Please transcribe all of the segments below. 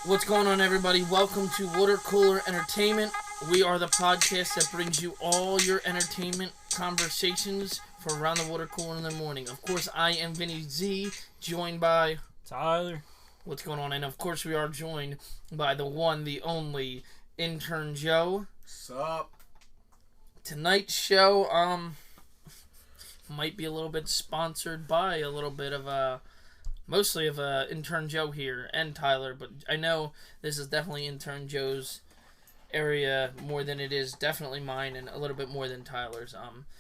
What's going on, everybody? Welcome to Water Cooler Entertainment. We are the podcast that brings you all your entertainment conversations for around the water cooler in the morning. Of course, I am Vinny Z, joined by Tyler. What's going on? And of course, we are joined by the one, the only intern Joe. Sup? Tonight's show might be a little bit sponsored by a little bit of mostly of intern Joe here and Tyler, but I know this is definitely intern Joe's area more than it is definitely mine, and a little bit more than Tyler's.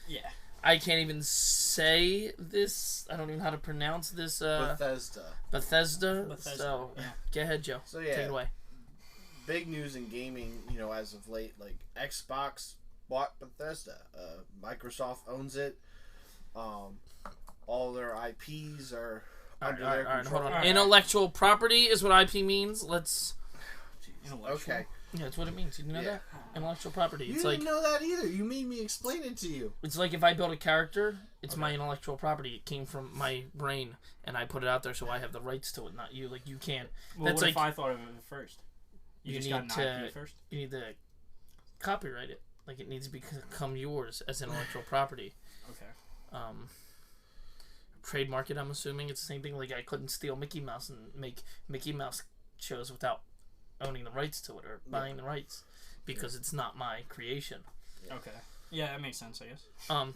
Yeah. I can't even say this. I don't even know how to pronounce this. Bethesda. So, yeah. Go ahead, Joe. So yeah, Take it away. big news in gaming. As of late, like Xbox bought Bethesda. Microsoft owns it. All their IPs are under their control. Hold on. Intellectual property is what IP means. Let's. Okay. Yeah, that's what it means. You didn't know that? Intellectual property. You It's didn't like know that either. You made me explain it to you. it's like if I build a character, it's my intellectual property. It came from my brain, and I put it out there, so I have the rights to it, not you. Like you can't. Well, That's what like if I thought of it first? You just got an IP first? you need to copyright it. Like it needs to become yours as intellectual property. Okay. Trademark it. I'm assuming it's the same thing. Like I couldn't steal Mickey Mouse and make Mickey Mouse shows without owning the rights to it or buying the rights, because it's not my creation. Okay. Yeah, that makes sense, I guess.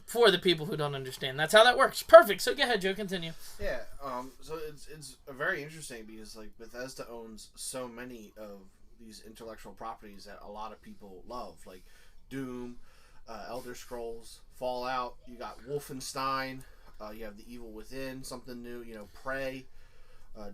For the people who don't understand, that's how that works. Perfect. So go ahead, Joe. Continue. Yeah. So it's very interesting because like Bethesda owns so many of these intellectual properties that a lot of people love, like Doom, Elder Scrolls, Fallout. You got Wolfenstein. You have The Evil Within, something new. Prey,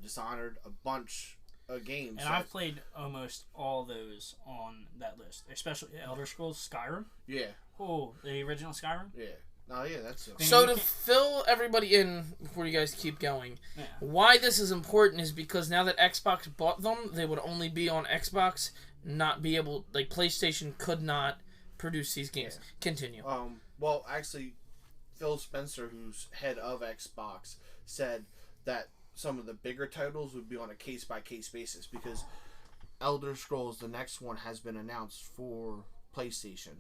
Dishonored, a bunch of games. And I've played almost all those on that list, especially Elder Scrolls, Skyrim. Yeah. Oh, the original Skyrim? Yeah. Oh yeah, that's it. So to fill everybody in before you guys keep going, Yeah. why this is important is because now that Xbox bought them, they would only be on Xbox, not be able, like PlayStation could not produce these games. Yeah. Continue. Well, actually, Phil Spencer, who's head of Xbox, said that some of the bigger titles would be on a case-by-case basis because Elder Scrolls, the next one, has been announced for PlayStation.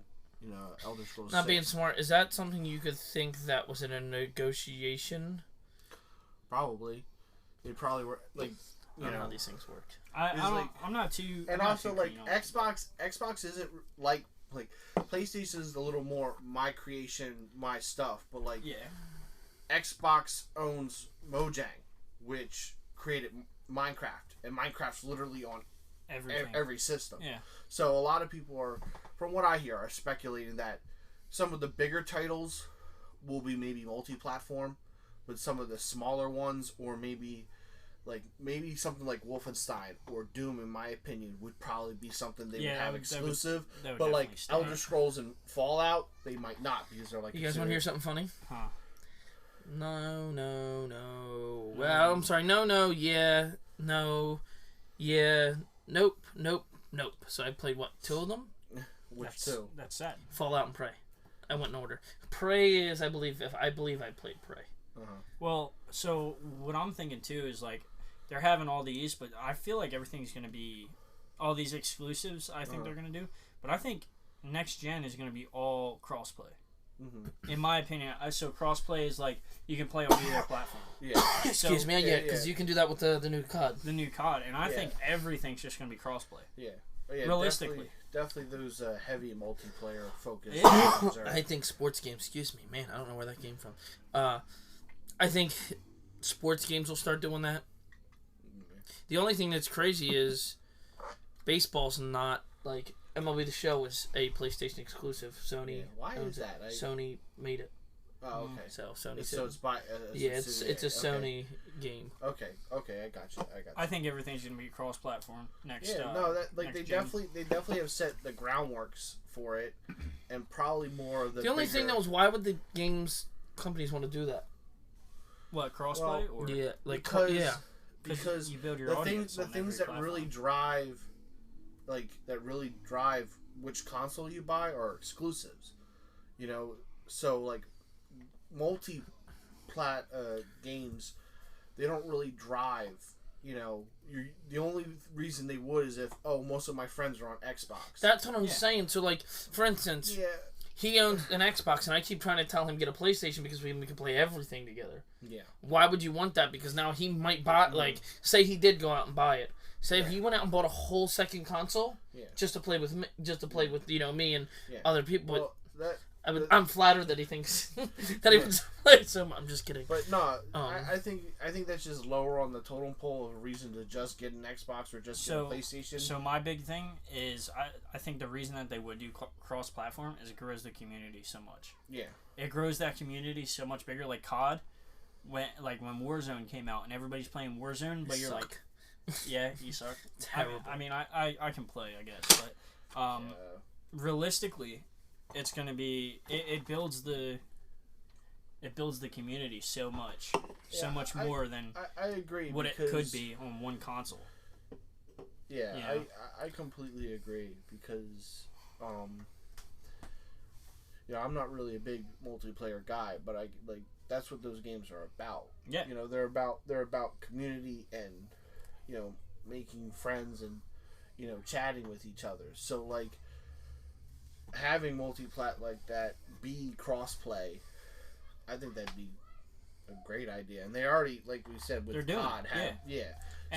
Elder Scrolls Not 6. being smart, is that something you could think that was in a negotiation? Probably. They probably were, like, I don't know how these things work. I'm not too... And I'm also, not too like, keen on it. Xbox isn't, like PlayStation is a little more my creation, my stuff, but, like, Yeah. Xbox owns Mojang, which created Minecraft, and Minecraft's literally on Everything. every system. Yeah. So a lot of people are, from what I hear, are speculating that some of the bigger titles will be maybe multi-platform, but some of the smaller ones, or maybe something like Wolfenstein or Doom, in my opinion, would probably be something they would have exclusive. that would but like definitely stay. Elder Scrolls and Fallout, they might not because they're like. You guys want to hear something funny? Huh. No. Well, I'm sorry. No. Yeah. No. Yeah. Nope. So I played, what, 2 of them? Which two? That's sad. Fallout and Prey. I went in order. Prey is, I believe I played Prey. Well, so what I'm thinking too is like they're having all these, but I feel like everything's going to be all these exclusives. I think they're going to do, but I think next gen is going to be all crossplay. In my opinion, so crossplay is like you can play on either platform. Yeah. Excuse me, yeah, because you can do that with the new COD. The new COD, and I think everything's just going to be crossplay. Yeah. Oh, yeah, Realistically. definitely those heavy multiplayer focused. Yeah. games are- I think sports games. Excuse me, man. I don't know where that came from. I think sports games will start doing that. The only thing that's crazy is baseball's not like MLB The Show is a PlayStation exclusive. Sony. Yeah, why owns is that? it. Sony made it. Oh, okay. So Sony. So it's by. it's a subsidiary. Sony game. Okay, I got you. I think everything's going to be cross-platform next. Yeah, no, that like next they gen. definitely have set the groundworks for it, and probably more of the. The only thing that was, why would the games companies want to do that? What, crossplay? Well, or Yeah, like because you build your the audience things on that every really platform. drive which console you buy are exclusives. So like multi-plat games, they don't really drive the only reason they would is if most of my friends are on Xbox. That's what I'm saying. So like, for instance, he owns an Xbox, and I keep trying to tell him get a PlayStation because we can play everything together. Yeah. Why would you want that? Because now he might buy, like, say he did go out and buy it. Say if he went out and bought a whole second console, just to play with me, me and other people. Well, I'm flattered that he thinks that he wants to play so much. I'm just kidding. But no, I think that's just lower on the totem pole of a reason to just get an Xbox or just get a PlayStation. So my big thing is I think the reason that they would do cross-platform is it grows the community so much. Yeah. It grows that community so much bigger. Like COD, when Warzone came out and everybody's playing Warzone, but you're like, yeah, you suck. Terrible. I mean, I can play, I guess, but realistically, it's gonna be it builds the community so much more than I agree what it could be on one console. Yeah, I completely agree because I'm not really a big multiplayer guy, but that's what those games are about. Yeah, they're about community and making friends and chatting with each other. So like, having multi-plat like that be cross-play, I think that'd be a great idea. And they already, like we said, with COD had,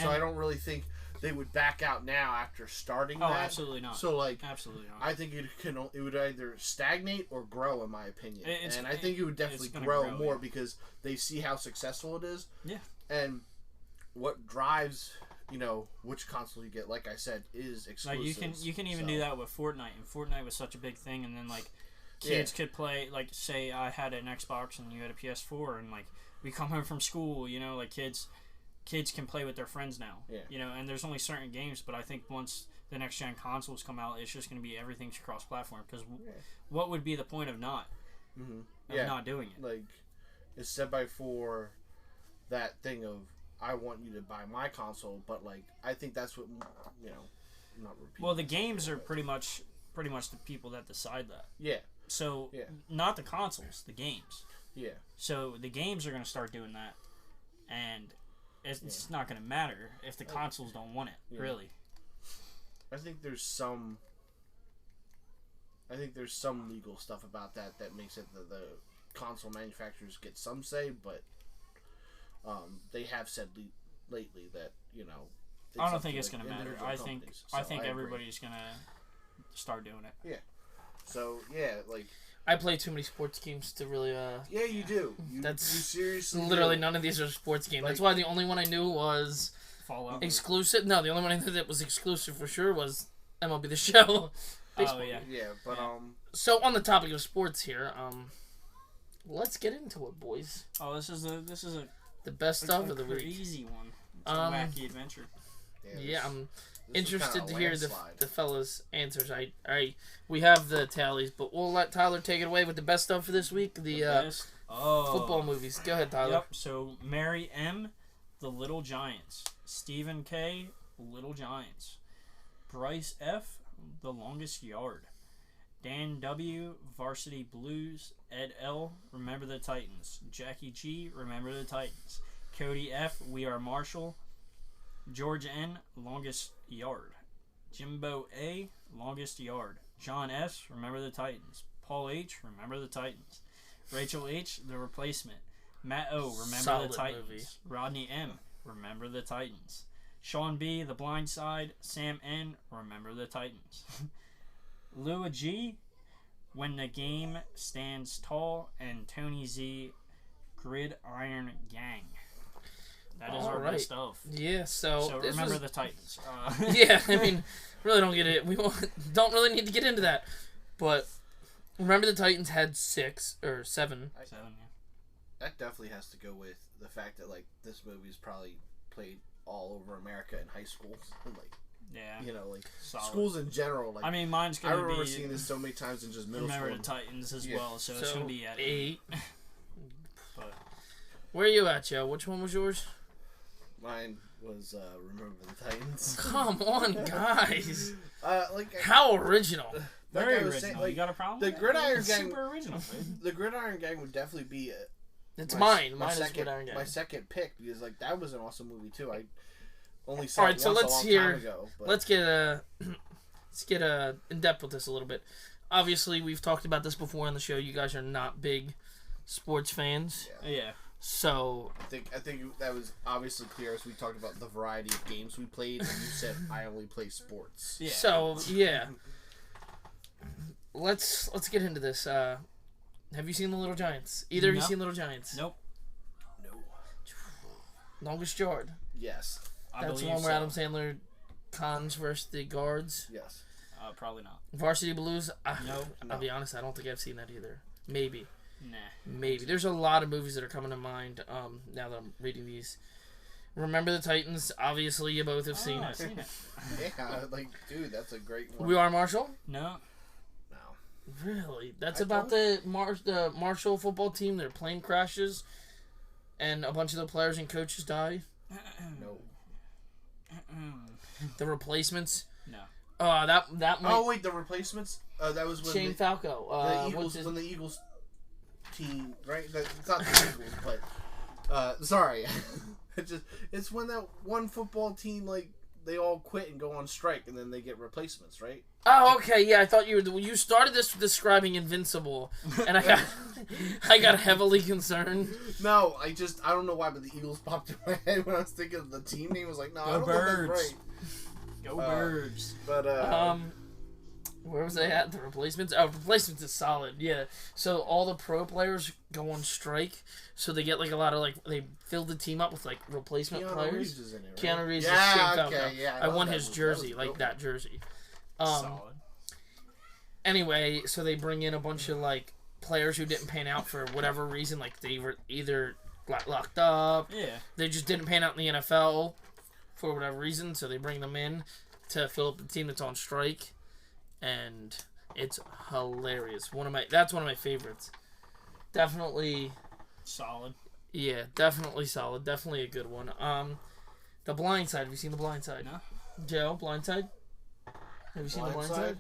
So I don't really think they would back out now after starting that. Oh, absolutely not. So like, absolutely not. I think it would either stagnate or grow, in my opinion. And I think it would definitely grow more because they see how successful it is. Yeah. And what drives which console you get, like I said, is exclusive. Like you can even do that with Fortnite, and Fortnite was such a big thing, and then like kids could play, like say I had an Xbox and you had a PS4, and like we come home from school, like kids can play with their friends now. Yeah. And there's only certain games, but I think once the next gen consoles come out, it's just going to be everything's cross platform, because what would be the point of not doing it? Like, it's set by for that thing of, I want you to buy my console, but like I think that's what not repeating. Well, the games are pretty much the people that decide that. Yeah. So not the consoles, the games. Yeah. So the games are going to start doing that, and it's not going to matter if the consoles don't want it. Really. I think there's some legal stuff about that makes it the console manufacturers get some say, but they have said lately that I don't think it's going to matter. I think everybody's going to start doing it. Yeah. So like, I play too many sports games to really. Yeah, you do. You seriously. Literally, none of these are sports games. That's why the only one I knew was Fallout. Exclusive. No, the only one I knew that was exclusive for sure was MLB The Show. Oh yeah. Yeah, but So on the topic of sports here, let's get into it, boys. Oh, this is the best stuff of the week. Easy one. It's a wacky adventure. Yeah, I'm interested to hear the fellas' answers. We have the tallies, but we'll let Tyler take it away with the best stuff for this week. The football movies. Go ahead, Tyler. Yep. So Mary M, The Little Giants. Stephen K, Little Giants. Bryce F, The Longest Yard. Dan W, Varsity Blues. Ed L, Remember the Titans. Jackie G, Remember the Titans. Cody F, We Are Marshall. George N, Longest Yard. Jimbo A, Longest Yard. John S, Remember the Titans. Paul H, Remember the Titans. Rachel H, The Replacement. Matt O, Remember Solid the Titans. movie. Rodney M, Remember the Titans. Sean B, The Blind Side. Sam N, Remember the Titans. Lua G, When the Game Stands Tall. And Tony Z, Gridiron Gang. That is our best of. Yeah, so remember the Titans. Yeah, I mean, really don't get it. We don't really need to get into that. But Remember the Titans had 6 or 7. 7, yeah. That definitely has to go with the fact that like this movie's probably played all over America in high schools, and like solid. Schools in general. Like, I mean, mine's gonna be. I remember seeing this so many times in just middle Remember school. the Titans as well, so it's gonna be at 8. But where are you at, Joe? Which one was yours? Mine was Remember the Titans. Come on, guys. How original. Very original. You got a problem? The Gridiron Gang. Super original. The Gridiron Gang would definitely be. It's mine. Mine is Gridiron Gang. My second pick, because like that was an awesome movie too. only saw All right, it so once let's a long hear- time ago. But Let's get in depth with this a little bit. Obviously, we've talked about this before on the show. You guys are not big sports fans, Yeah. so I think that was obviously clear as we talked about the variety of games we played, and you said I only play sports. Yeah. so yeah. Let's get into this. Have you seen The Little Giants? Either of you No. seen Little Giants? Nope. No. Longest Yard. Yes. I That's the believe one where so. Adam Sandler cons versus the guards. Yes. Probably not. Varsity Blues. No. I'll be honest. I don't think I've seen that either. Maybe. Nah. Maybe. There's a lot of movies that are coming to mind now that I'm reading these. Remember the Titans? Obviously, you both have seen I've it. seen it. Yeah, like, dude, that's a great one. We Are Marshall? No. No. Really? That's I about the Marshall football team. Their plane crashes, and a bunch of the players and coaches die. No. The Replacements. No. That might. Oh wait, the Replacements. That was when Shane the Falco. Eagles, what's his- when the Eagles team, right? It's not the Eagles, but sorry, it's when that one football team, like, they all quit and go on strike, and then they get replacements, right? Oh, okay. Yeah, I thought you started this describing Invincible, and I got heavily concerned. No, I don't know why, but the Eagles popped in my head when I was thinking of the team name. I was like, no, I don't think Birds. that's right. Go Birds. But Where was they at? The Replacements? Oh, Replacements is solid, yeah. So all the pro players go on strike, so they get, like, a lot of, like, they fill the team up with, like, replacement Keanu players. Reeves is in it, right? Keanu Reeves is yeah, Shane okay, Falco. yeah. I love want that his movie. jersey, That was like dope. that jersey. Solid. Anyway, so they bring in a bunch of, like, players who didn't pan out for whatever reason. Like, they were either got locked up, Yeah. they just didn't pan out in the NFL for whatever reason, so they bring them in to fill up the team that's on strike, and it's hilarious. That's one of my favorites. Definitely, Solid. yeah, definitely solid. Definitely a good one. The Blind Side. Have you seen The Blind Side? No. Joe, Blind Side? Have you seen The Blind Side?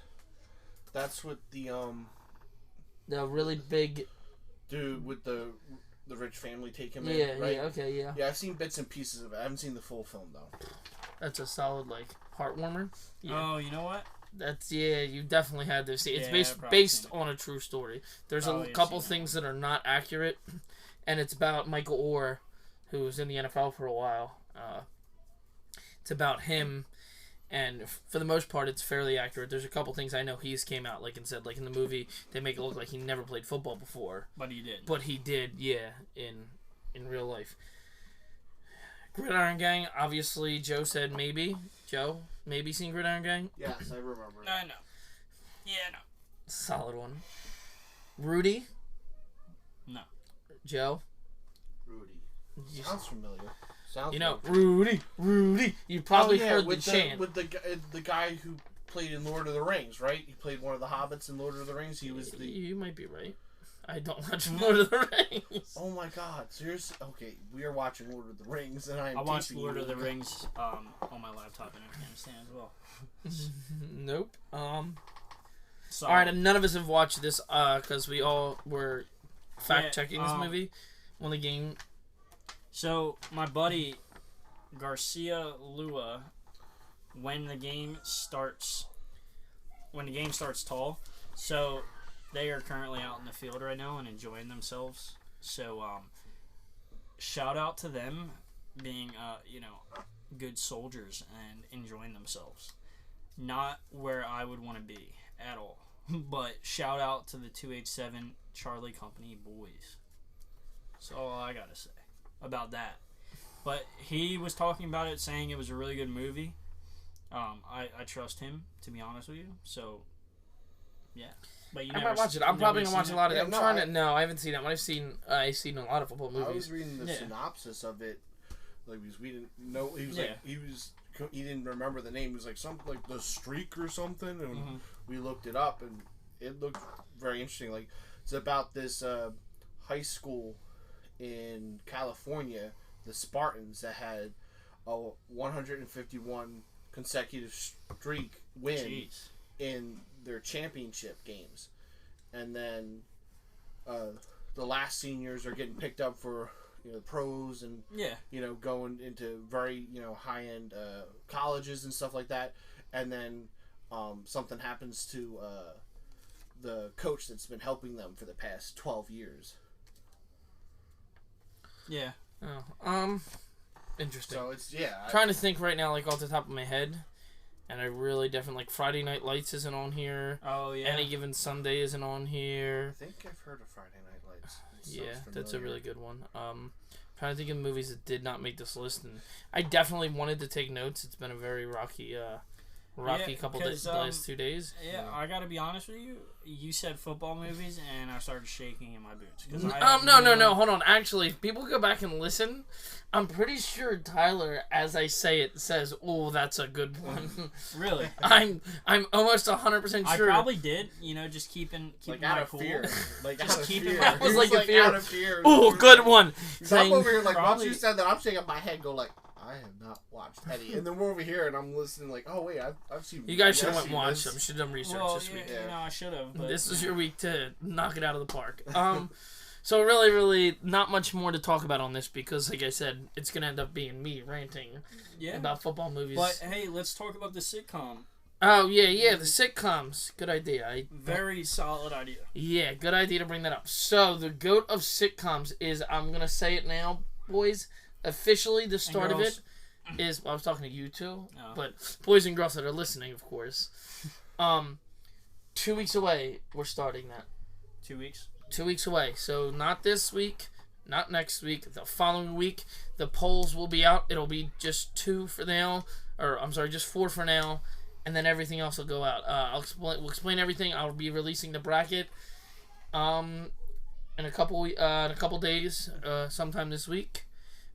That's with the The really big. dude with the rich family take him Yeah, in, right? yeah, okay, yeah. Yeah, I've seen bits and pieces of it. I haven't seen the full film though. That's a solid, like, heart warmer. Yeah. Oh, you know what? That's, yeah, you definitely had to see. It's Yeah, based I've probably based seen it. on a true story. There's Probably a have couple seen that things that are not accurate, and it's about Michael Orr, who was in the NFL for a while. It's about him, and for the most part, it's fairly accurate. There's a couple things I know he's came out like and said, like in the movie, they make it look like he never played football before, But he did. but he did, yeah, in real life. Gridiron Gang, obviously, Joe said maybe. Joe, maybe seen Gridiron Gang? Yes, I remember. No. Yeah, no. Solid one. Rudy? No. Joe? Rudy. You, Sounds familiar. Sounds you know, familiar. Rudy. You probably heard the with chant. with the guy who played in Lord of the Rings, right? He played one of the hobbits in Lord of the Rings. He was the. You might be right. I don't watch Lord of the Rings. Oh my God! Seriously? Okay, we are watching Lord of the Rings, and I watched teasing Lord you. of the Rings on my laptop in Afghanistan as well. Nope. So, All right, and none of us have watched this because we all were fact checking this um, movie when the game. So my buddy Garcia Lua, when the game starts tall, so they are currently out in the field right now and enjoying themselves. So shout out to them being good soldiers and enjoying themselves. Not where I would want to be at all. But shout out to the 287 Charlie Company boys. That's all I gotta say about that. But he was talking about it, saying it was a really good movie. I trust him, to be honest with you. So, yeah. But I might watch it. I'm probably gonna watch a lot of it. Yeah, I'm no, trying to. No, I haven't seen that one. I've seen a lot of football I was movies. reading the Yeah. synopsis of it, like because we didn't know. He was Yeah. like he didn't remember the name. It was like something like The Streak or something, and Mhm. we looked it up, and it looked very interesting. Like it's about this high school in California, the Spartans, that had a 151 consecutive streak win Jeez. in their championship games, and then the last seniors are getting picked up for pros and Yeah. going into very high end colleges and stuff like that, and then something happens to the coach that's been helping them for the past 12 years. Yeah. Oh, interesting. So it's Trying to think right now, like off the top of my head, and I really definitely like Friday Night Lights isn't on here. Oh yeah. Any Given Sunday isn't on here. I think I've heard of Friday Night Lights. Yeah, that's a really good one. Trying to think of movies that did not make this list, and I definitely wanted to take notes. It's been a very rocky couple days, the last 2 days. Yeah, I gotta be honest with you. You said football movies, and I started shaking in my boots. No. Hold on. Actually, if people go back and listen, I'm pretty sure Tyler, as I say it, says, "Oh, that's a good one." Really? I'm almost 100% sure. I probably did. Just keeping like my out of cool. fear. Like Just out of keeping fear. my- That was He like a fear. out of fear. Oh, good one. So I'm over here like once Probably- you said that, I'm shaking my head, go like, I have not watched Eddie, and then we're over here and I'm listening like, oh wait, I've seen. You guys should have I've went seen watch this. them. Should have done research Well, this yeah, week. Yeah. I should have. But This is your week to knock it out of the park. So really, really, not much more to talk about on this because, like I said, it's gonna end up being me ranting yeah. about football movies. But hey, let's talk about the sitcom. Oh yeah, the sitcoms. Good idea. Very solid idea. Yeah, good idea to bring that up. So the goat of sitcoms is, I'm gonna say it now, boys. Officially, the start of it is. Well, I was talking to you two, but boys and girls that are listening, of course. 2 weeks away, we're starting that. 2 weeks. 2 weeks away. So not this week, not next week. The following week, the polls will be out. It'll be just 2 for now, or I'm sorry, just 4 for now, and then everything else will go out. We'll explain everything. I'll be releasing the bracket, in a couple days, sometime this week.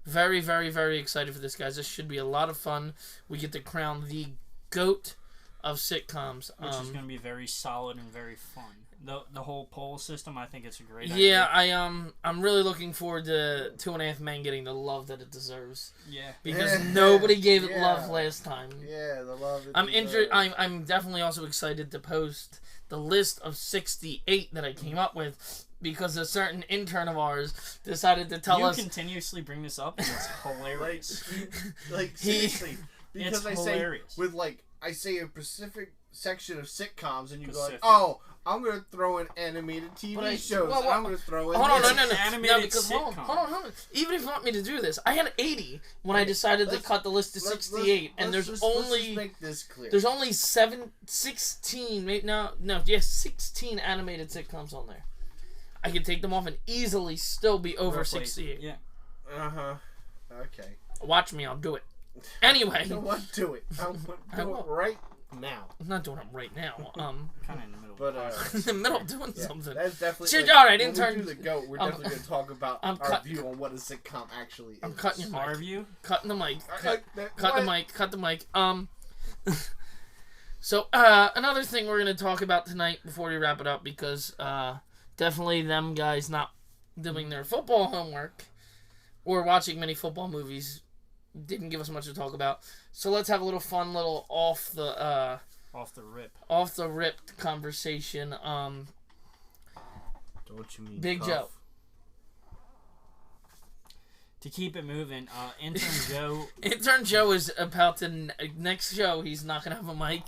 Very, very, very excited for this, guys. This should be a lot of fun. We get to crown the GOAT of sitcoms. Which is going to be very solid and very fun. The whole poll system, I think it's a great idea. idea. I'm really looking forward to 2.5 Men getting the love that it deserves. Yeah. Because nobody gave it love last time. Yeah, the love. I'm definitely also excited to post the list of 68 that I came up with, because a certain intern of ours decided to tell us. You continuously bring this up, and it's hilarious. Seriously, because it's hilarious. I say a specific section of sitcoms, and you Pacific. go like, oh, I'm gonna throw in animated TV shows. well, I'm gonna throw in. Hold on, this. no. Animated Because sitcom. hold on. Even if you want me to do this, I had 80 when I decided to cut the list to 68, and let's there's just only make this clear. there's only 16, maybe no, 16 animated sitcoms on there. I could take them off and easily still be over 68. Yeah. Okay. Watch me, I'll do it. Anyway. You know what? Do it. I'm do it right now. I'm not doing it right now. Kind of in the middle. But In the middle of doing yeah, something. that's definitely. Shit, all right, when intern. we do the GOAT, we're definitely going to talk about our view on what a sitcom actually is. I'm cutting your Our mic. view? Cutting the mic. Cut Cut the mic. So, another thing we're going to talk about tonight before we wrap it up, because definitely them guys not doing their football homework or watching many football movies didn't give us much to talk about. So let's have a little fun, little off the rip conversation. Don't you mean Big cuff? Joe. To keep it moving, intern Joe. Intern Joe is about to next show. He's not gonna have a mic.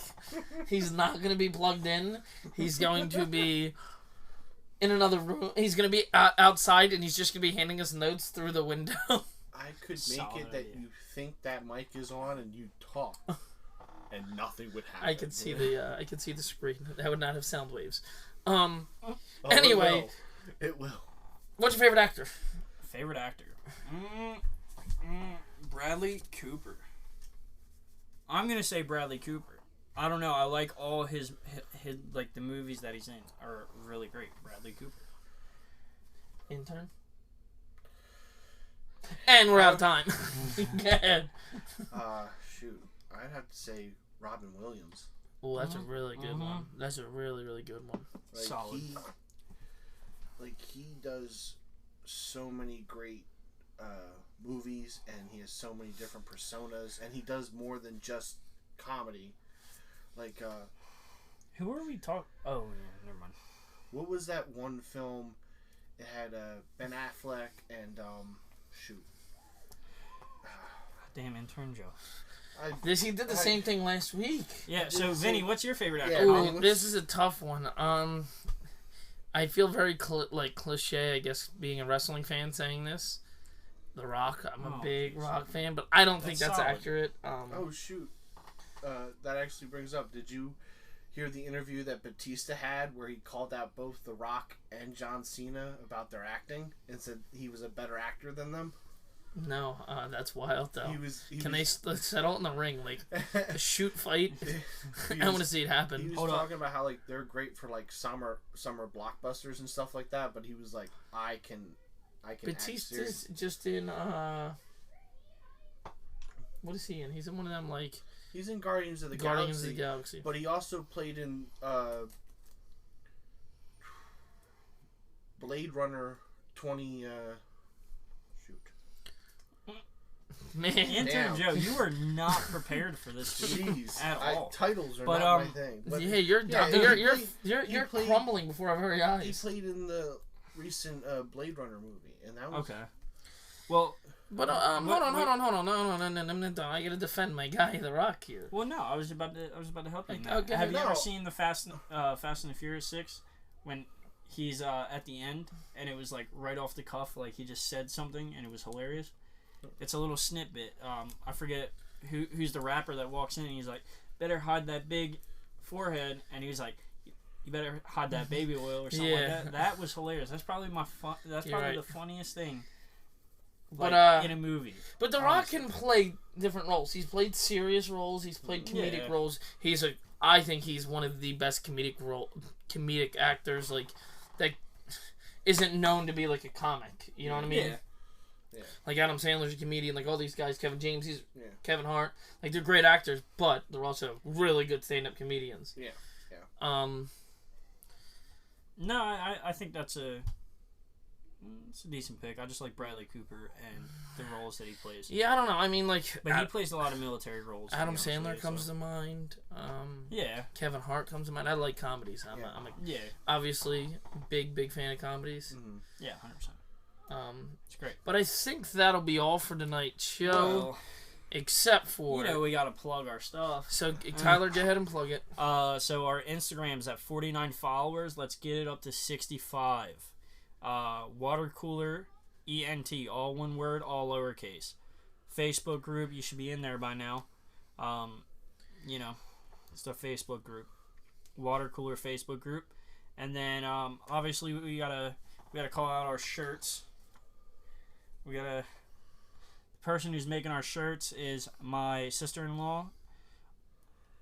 He's not gonna be plugged in. He's going to be in another room. He's gonna be outside, and he's just gonna be handing us notes through the window. I could make Solid it that idea. you think that mic is on and you talk, and nothing would happen. I could see the screen. That would not have sound waves. Oh, Anyway, it will. What's your favorite actor? Favorite actor? Bradley Cooper. I'm gonna say Bradley Cooper. I don't know. I like all his like the movies that he's in are really great. Bradley Cooper. Intern. And we're out of time. Go ahead. Shoot, I'd have to say Robin Williams. Oh, that's a really good one. That's a really, really good one. Like, Solid. He does so many great movies, and he has so many different personas, and he does more than just comedy. Like, Who are we talking? Oh, yeah, never mind. what was that one film? It had Ben Affleck and Shoot. Damn, intern Joe. He did the same thing last week. Yeah. So Vinny, what's your favorite actor? Yeah, Ooh, this is a tough one. I feel very cliche, I guess, being a wrestling fan saying this. The Rock. I'm a big Rock fan, but I don't think that's solid. accurate. Oh shoot. That actually brings up. Did you hear the interview that Batista had where he called out both The Rock and John Cena about their acting and said he was a better actor than them? No, that's wild though. Can was, they settle it in the ring, like a shoot fight? I want to see it He happen. was talking about how like they're great for like summer blockbusters and stuff like that, but he was like, I can act serious. Batista's just in what is he in? He's in one of them like He's in Guardians of the Galaxy. But he also played in Blade Runner 20 Man, Intern Joe, you were not prepared for this Jeez, at all. Titles are But, not my thing. But yeah, you're he played- crumbling before our very he eyes. played in the recent Blade Runner movie, and that was Okay. Well, But hold on, no, I gotta defend my guy, The Rock here. well, no, I was about to help you. in that. Okay, Have you no. ever seen the Fast and the Furious 6 when he's at the end and it was like right off the cuff, like he just said something and it was hilarious? It's a little snippet. I forget who's the rapper that walks in and he's like, "Better hide that big forehead," and he's like, "You better hide that baby oil" or something like that. That was hilarious. That's probably the funniest thing. Like, in a movie. But The Rock can play different roles. He's played serious roles. He's played comedic roles. I think he's one of the best comedic actors. Like that isn't known to be like a comic. You know what I mean? Yeah. Like Adam Sandler's a comedian. Like all these guys, Kevin James, Kevin Hart. Like they're great actors, but they're also really good stand-up comedians. Yeah. No, I think it's a decent pick. I just like Bradley Cooper and the roles that he plays. Yeah, I don't know. I mean, like, but he plays a lot of military roles. Adam Sandler comes to mind. Yeah. Kevin Hart comes to mind. I like comedies. I'm obviously big fan of comedies. Mm-hmm. Yeah, 100%. It's great. But I think that'll be all for tonight's show. Well, except for we gotta plug our stuff. So Tyler, go ahead and plug it. So our Instagram's at 49 followers. Let's get it up to 65. Water Cooler ENT, all one word, all lowercase. Facebook group, you should be in there by now. It's the Facebook group, Water Cooler Facebook group, and then obviously we gotta call out our shirts. The person who's making our shirts is my sister-in-law.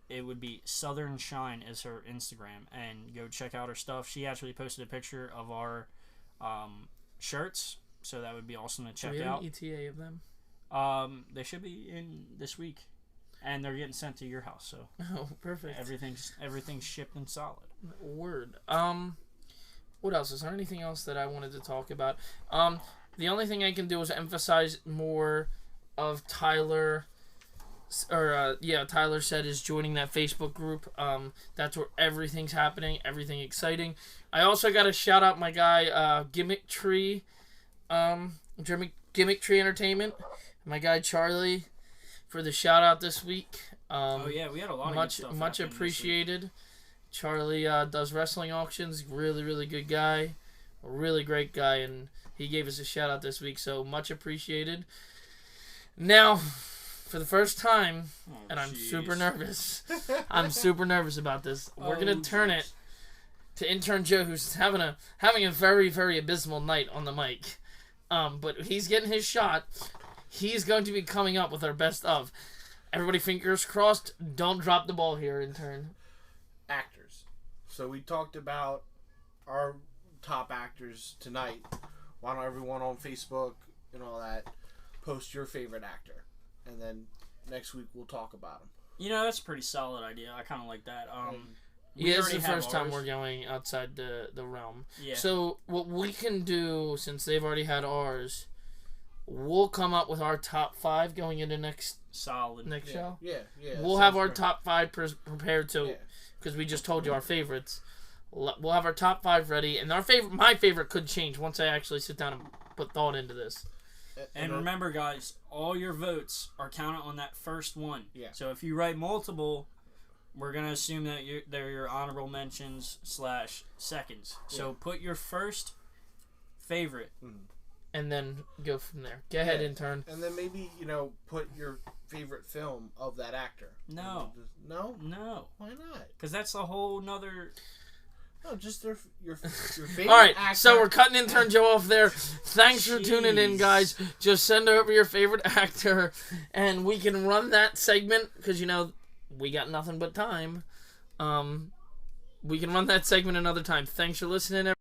It would be Southern Shine is her Instagram, and go check out her stuff. She actually posted a picture of our shirts, so that would be awesome to check out. Do we have an ETA of them? They should be in this week, and they're getting sent to your house. So perfect. Everything's shipped and solid. Word. What else? Is there anything else that I wanted to talk about? The only thing I can do is emphasize more of Tyler. Tyler said is joining that Facebook group. That's where everything's happening, everything exciting. I also got to shout out my guy, Gimmick Tree Entertainment, my guy Charlie, for the shout out this week. We had a lot of good stuff much appreciated. Charlie does wrestling auctions. Really, really good guy, a really great guy, and he gave us a shout out this week. So much appreciated. Now, for the first time, I'm super nervous. I'm super nervous about this. We're gonna turn it to intern Joe, who's having a very, very abysmal night on the mic. But he's getting his shot. He's going to be coming up with our best of. Everybody, fingers crossed. Don't drop the ball here, intern. Actors. So we talked about our top actors tonight. Why don't everyone on Facebook and all that post your favorite actor, and then next week we'll talk about them. That's a pretty solid idea. I kind of like that. This is the first time we're going outside the realm. Yeah. So what we can do, since they've already had ours, we'll come up with our top 5 going into next show. Yeah. We'll have our top 5 prepared too, because we just told you our favorites. We'll have our top 5 ready, and my favorite could change once I actually sit down and put thought into this. And remember, guys, all your votes are counted on that first one. Yeah. So if you write multiple, we're gonna assume that they're your honorable mentions / seconds. So put your first favorite, and then go from there. Go ahead, intern. And then maybe put your favorite film of that actor. No. No. Why not? Because that's a whole nother. No, just your favorite. All right, actor. so we're cutting intern Joe off there. Thanks for tuning in, guys. Just send over your favorite actor, and we can run that segment because we got nothing but time. We can run that segment another time. Thanks for listening, everyone.